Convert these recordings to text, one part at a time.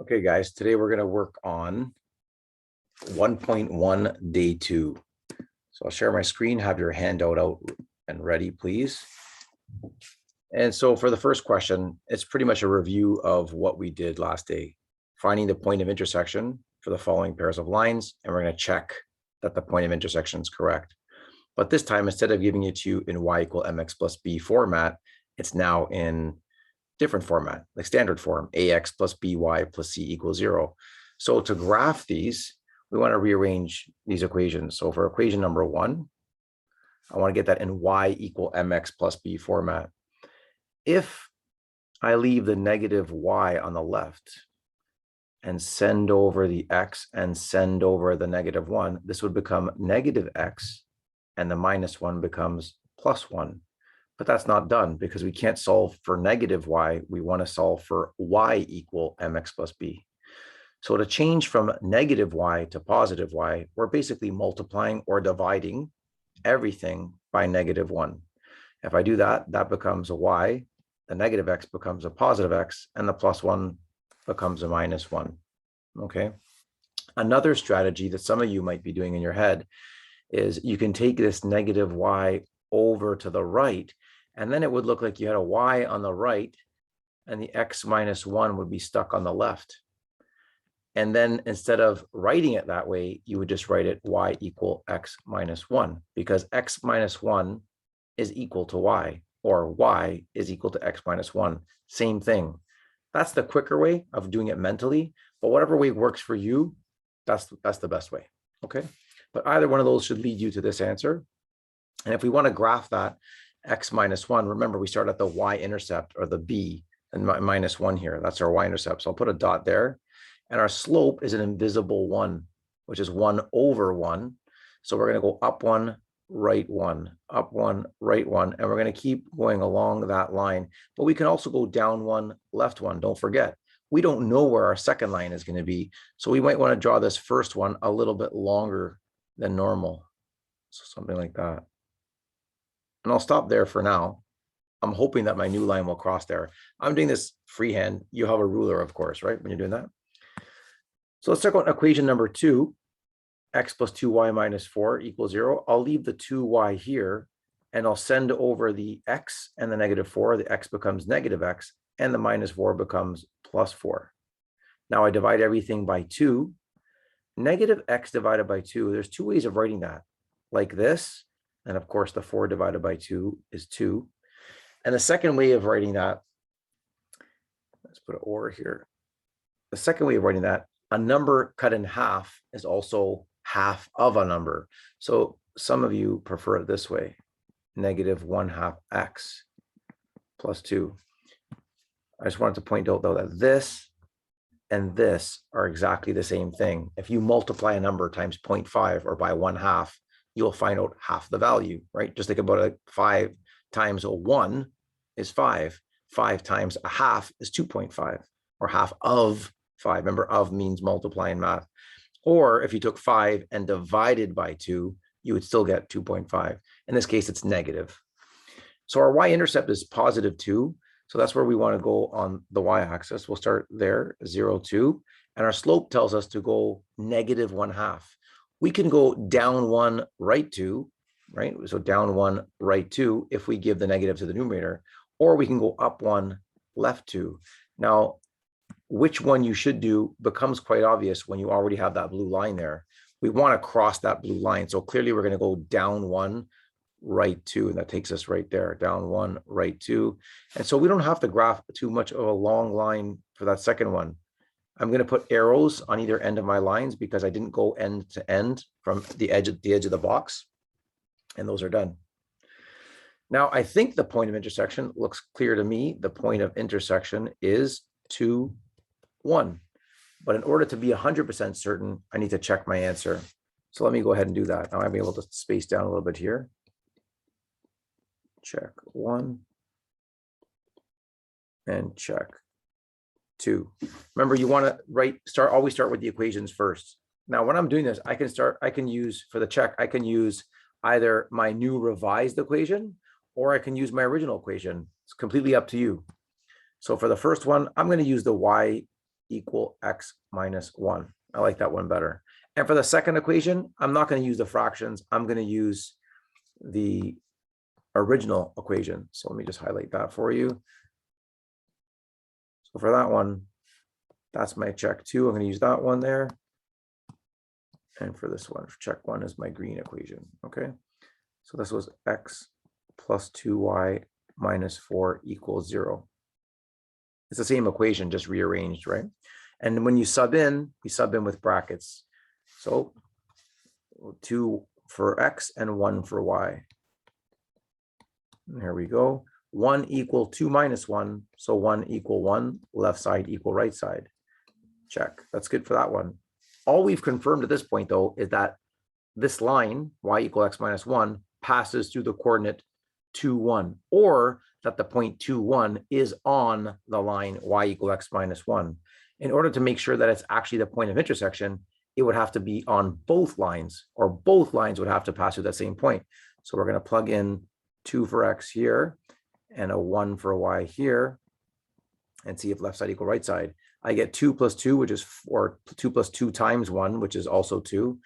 Okay, guys, today we're going to work on 1.1 day 2. So I'll share my screen, have your handout out and ready, please. And so for the first question, it's pretty much a review of what we did last day, finding the point of intersection for the following pairs of lines, and we're going to check that the point of intersection is correct. But this time, instead of giving it to you in y equal mx plus b format, it's now in different format, like standard form, ax plus by plus c equals 0. So to graph these, we want to rearrange these equations. So for equation number 1, I want to get that in y equal mx plus b format. If I leave the negative y on the left and send over the x and send over the negative 1, this would become negative x, and the minus 1 becomes plus 1. But that's not done because we can't solve for negative y. We want to solve for y equal mx plus b. So to change from negative y to positive y, we're basically multiplying or dividing everything by negative 1. If I do that, that becomes a y, the negative x becomes a positive x, and the plus 1 becomes a minus 1. Okay. Another strategy that some of you might be doing in your head is you can take this negative y over to the right, and then it would look like you had a y on the right, and the x minus 1 would be stuck on the left. And then instead of writing it that way, you would just write it y equal x minus 1, because x minus 1 is equal to y, or y is equal to x minus 1. Same thing. That's the quicker way of doing it mentally, but whatever way works for you, that's the best way. Okay. But either one of those should lead you to this answer. And if we want to graph that x minus 1, remember we start at the y-intercept, or the b, and minus 1 here. That's our y-intercept. So I'll put a dot there. And our slope is an invisible 1, which is 1 over 1. So we're going to go up 1, right 1, up 1, right 1. And we're going to keep going along that line. But we can also go down 1, left 1. Don't forget, we don't know where our second line is going to be. So we might want to draw this first one a little bit longer than normal. So something like that. And I'll stop there for now. I'm hoping that my new line will cross there. I'm doing this freehand. You have a ruler, of course, right, when you're doing that. So let's check out equation number 2, x plus 2y minus 4 equals 0. I'll leave the 2y here, and I'll send over the x and the negative 4. The x becomes negative x, and the minus 4 becomes plus 4. Now I divide everything by 2. Negative x divided by 2, there's two ways of writing that, like this. And of course, the 4 divided by 2 is 2. And the second way of writing that, let's put an or here. The second way of writing that, a number cut in half is also half of a number. So some of you prefer it this way, negative 1/2 x plus 2. I just wanted to point out, though, that this and this are exactly the same thing. If you multiply a number times 0.5 or by 1/2, you'll find out half the value, right? Just think about it, 5 times a 1 is 5. 5 times a half is 2.5, or half of 5. Remember, of means multiply in math. Or if you took 5 and divided by 2, you would still get 2.5. In this case, it's negative. So our y-intercept is positive 2. So that's where we want to go on the y-axis. We'll start there, 0, 2. And our slope tells us to go negative 1/2. We can go down 1, right 2, right? So down 1, right 2, if we give the negative to the numerator, or we can go up 1, left 2. Now, which one you should do becomes quite obvious when you already have that blue line there. We want to cross that blue line. So clearly we're going to go down 1, right 2, and that takes us right there, down 1, right 2. And so we don't have to graph too much of a long line for that second one. I'm going to put arrows on either end of my lines because I didn't go end to end from the edge of the box, and those are done. Now, I think the point of intersection looks clear to me. The point of intersection is 2, 1. But in order to be 100% certain, I need to check my answer. So let me go ahead and do that. Now I'm able to space down a little bit here. Check 1 and check 2. Remember, you want to always start with the equations first. Now, when I'm doing this, I can use for the check, I can use either my new revised equation, or I can use my original equation. It's completely up to you. So for the first one, I'm going to use the y equal x minus 1. I like that one better. And for the second equation, I'm not going to use the fractions. I'm going to use the original equation. So let me just highlight that for you. So for that one, that's my check 2. I'm going to use that one there. And for this one, check 1 is my green equation. Okay. So this was x plus 2y minus 4 equals 0. It's the same equation, just rearranged, right? And when you sub in, we sub in with brackets. So 2 for x and 1 for y. And here we go. 1 equal 2 minus 1. So 1 equal 1, left side equal right side. Check. That's good for that one. All we've confirmed at this point, though, is that this line, y equal x minus 1, passes through the coordinate 2, 1, or that the point 2, 1 is on the line y equal x minus 1. In order to make sure that it's actually the point of intersection, it would have to be on both lines, or both lines would have to pass through that same point. So we're going to plug in 2 for x here and a 1 for y here and see if left side equal right side. I get 2 plus 2, which is 4, 2 plus 2 times 1, which is also 2.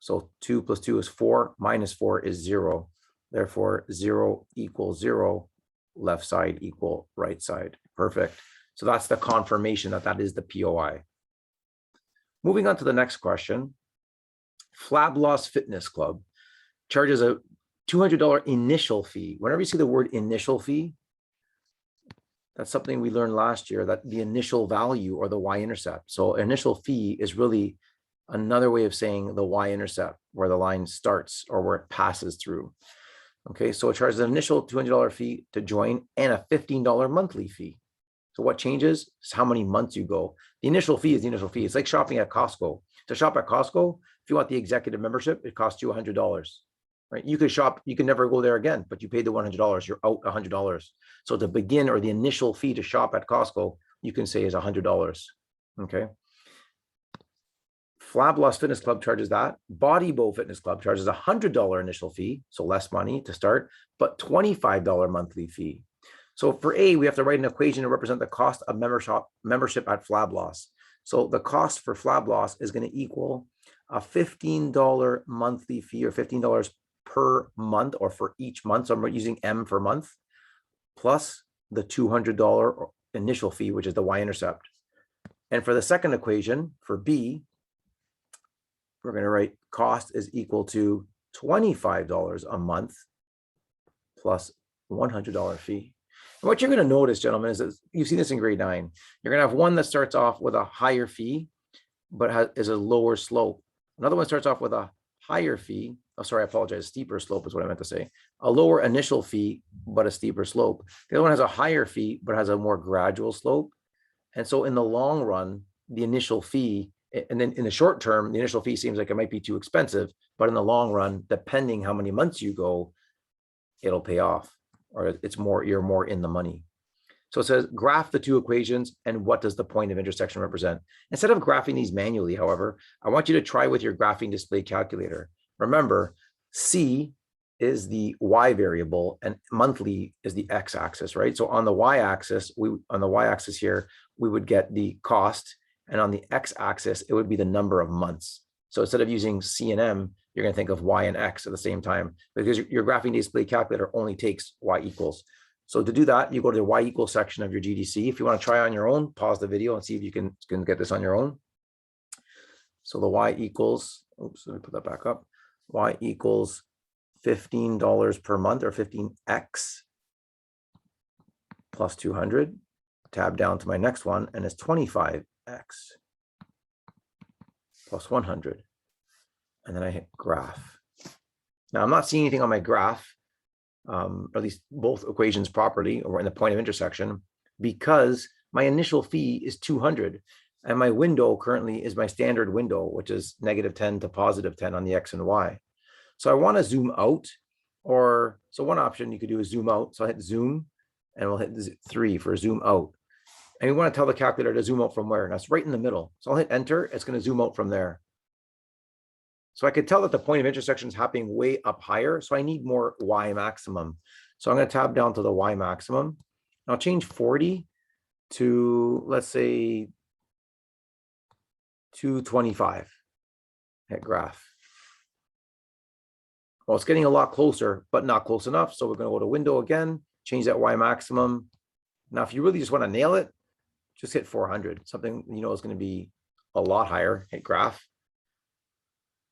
So 2 plus 2 is 4, minus 4 is 0. Therefore, 0 equals 0, left side equal right side. Perfect. So that's the confirmation that that is the POI. Moving on to the next question. Flab Loss Fitness Club charges a $200 initial fee. Whenever you see the word initial fee, that's something we learned last year, that the initial value or the y-intercept. So initial fee is really another way of saying the y-intercept, where the line starts or where it passes through. Okay, so it charges an initial $200 fee to join and a $15 monthly fee. So what changes is how many months you go. The initial fee is the initial fee. It's like shopping at Costco. To shop at Costco, if you want the executive membership, it costs you $100. Right? You could shop, you can never go there again, but you paid the $100, you're out $100. So to begin, or the initial fee to shop at Costco, you can say is $100. Okay. Flab Loss Fitness Club charges that. Body Bow Fitness Club charges a $100 initial fee, so less money to start, but $25 monthly fee. So for A, we have to write an equation to represent the cost of membership at Flab Loss. So the cost for Flab Loss is going to equal a $15 monthly fee, or $15 per month, or for each month. So I'm using M for month, plus the $200 initial fee, which is the y-intercept. And for the second equation, for B, we're going to write cost is equal to $25 a month plus $100 fee. And what you're going to notice, gentlemen, is that you've seen this in grade 9. You're going to have one that starts off with a higher fee, but is a lower slope. Another one starts off with a higher fee. Oh, sorry, I apologize. Steeper slope is what I meant to say. A lower initial fee, but a steeper slope. The other one has a higher fee, but has a more gradual slope. And so in the long run, the initial fee, and then in the short term, the initial fee seems like it might be too expensive, but in the long run, depending how many months you go, it'll pay off, or it's more, you're more in the money. So it says graph the two equations and what does the point of intersection represent? Instead of graphing these manually, however, I want you to try with your graphing display calculator. Remember, C is the y variable and monthly is the x-axis, right? So on the y-axis, here, we would get the cost, and on the x-axis, it would be the number of months. So instead of using C and M, you're going to think of y and x at the same time, because your graphing display calculator only takes y equals. So to do that, you go to the y equals section of your GDC. If you want to try on your own, pause the video and see if you can get this on your own. So the y equals, oops, let me put that back up. Y equals $15 per month, or 15x plus 200. Tab down to my next one, and it's 25x plus 100. And then I hit graph. Now I'm not seeing anything on my graph, or at least both equations properly, or in the point of intersection, because my initial fee is 200. And my window currently is my standard window, which is -10 to +10 on the X and Y. So I want to zoom out, or so one option you could do is zoom out. So I hit zoom, and we'll hit 3 for zoom out. And we want to tell the calculator to zoom out from where? And that's right in the middle. So I'll hit enter. It's going to zoom out from there. So I could tell that the point of intersection is happening way up higher. So I need more Y maximum. So I'm going to tab down to the Y maximum. I'll change 40 to, let's say, 225. Hit graph. Well, it's getting a lot closer, but not close enough. So we're going to go to window again, change that Y maximum. Now, if you really just want to nail it, just hit 400. Something you know is going to be a lot higher. Hit graph.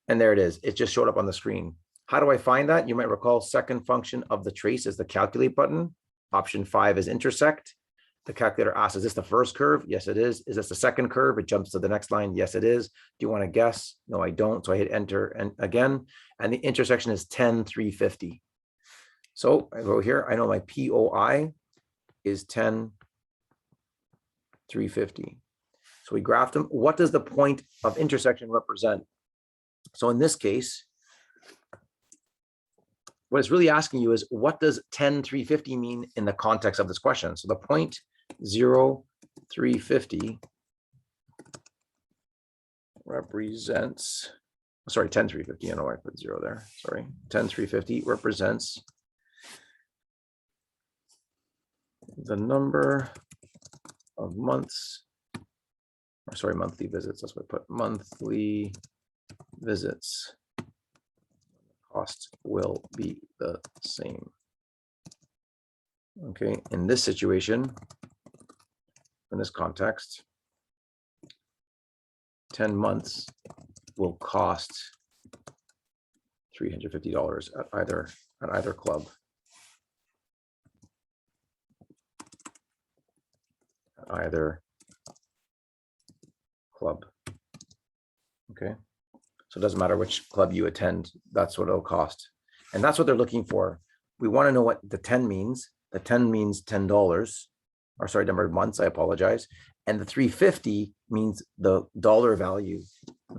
And there it is. It just showed up on the screen. How do I find that? You might recall second function of the trace is the calculate button. Option 5 is intersect. The calculator asks, is this the first curve? Yes, it is. Is this the second curve? It jumps to the next line. Yes, it is. Do you want to guess? No, I don't. So I hit enter and again, and the intersection is 10,350. So I go here. I know my POI is 10,350. So we graphed them. What does the point of intersection represent? So in this case, what it's really asking you is, what does 10,350 mean in the context of this question? So the point 0,350 represents, sorry, 10,350. I know I put 0 there. Sorry, 10,350 represents the number of months, or sorry, monthly visits. That's what I put, monthly visits. Cost will be the same. Okay, in this situation, in this context, 10 months will cost $350 at either club. At either club. Okay. So it doesn't matter which club you attend, that's what it'll cost. And that's what they're looking for. We want to know what the 10 means. The 10 means $10, or sorry, number of months, I apologize. And the 350 means the dollar value.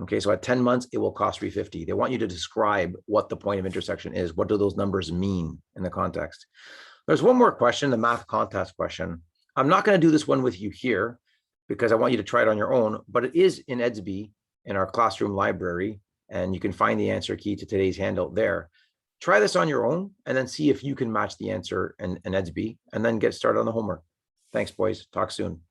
Okay, so at 10 months, it will cost 350. They want you to describe what the point of intersection is. What do those numbers mean in the context? There's one more question, the math contest question. I'm not going to do this one with you here because I want you to try it on your own, but it is in EDSB, in our classroom library, and you can find the answer key to today's handout there. Try this on your own and then see if you can match the answer in EDSB, and then get started on the homework. Thanks, boys. Talk soon.